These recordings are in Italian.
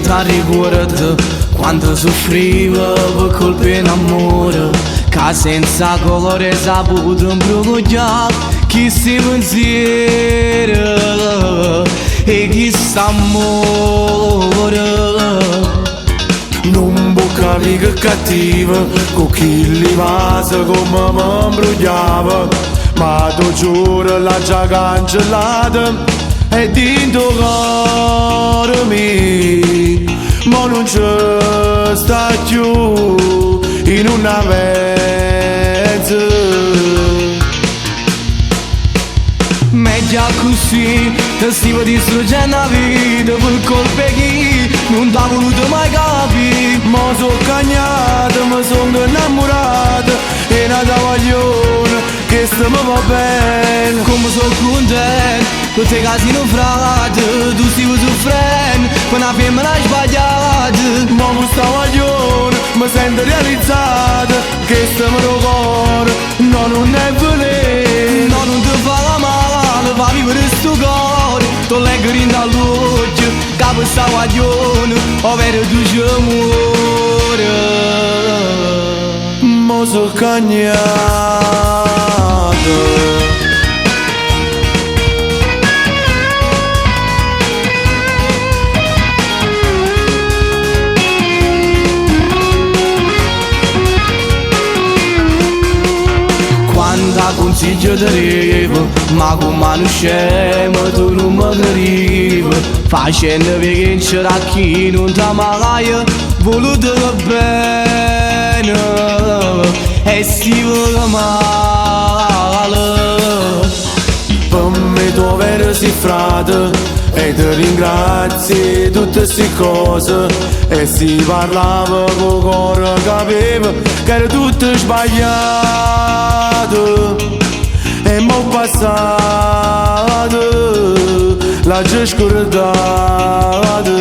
mi ricordo quando soffrivo per colpe d'amore, che senza colore saputo imbrogliare chi si pensiero e chi s'amore. Non può capire che cattivo con chi li vasa come mi imbrogliava, ma tu giuro l'ha già cancellata e dentro cuore mio ma non c'è sta più in una mezza. Meglio così, ti stiamo distruggendo la vita per colpe chi non t'ha voluto mai capire. Ma sono cagnato, mi sono innamorato e nata voglione che sta mi va bene. Come sono contento, tutte casi non frate, tu stai soffrendo per una femmina sbagliata. Ma questa voglione mi sento realizzata che sta mio cuore no, non è veleno. No, non ti fa male, va a vivere sto cuore, tu leggo in dall'occhio, che questa voglione, ovvero tu c'è amore. Ma sono cagnato. Da consiglio ti arrivo, ma come non scemo tu non mi arrivi, facendo vincere a chi non ti mai voluto bene e si vuole male. Per me tu vero sei frate e ti ringrazi tutte queste cose, e si parlava con cuore capiva che era tutto sbagliato e mo' passato la già scordata.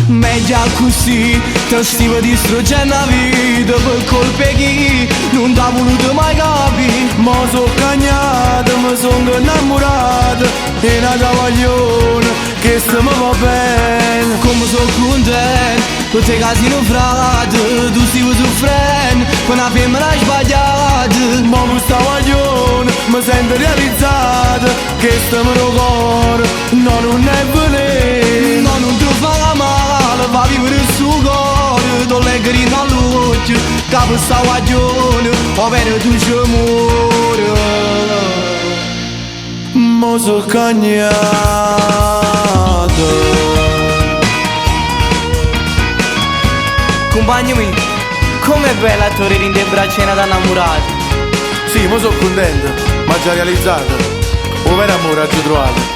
Meglio così, ti stiamo distruggendo la vita per colpe chi non t'ha voluto mai capire. Ma sono cagnato, mi sono innamorato e nata voglione che sta mi va bene. Come sono contento, tutte casi non frate, tu stai soffrendo per una femmina sbagliata. Ma questa voglione mi sento realizzata che sta mio cuore no, non è veleno. No, non ti fa male, va a vivere il suo cuore, tu leggo in dall'occhio, che questa voglione, ovvero tu c'è amore. Ma sono cagnato. Compagni miei, com'è bella torre in te braccia da innamorati. Sì, mo sono contento, ma già realizzato. Un vero amore ha già trovato.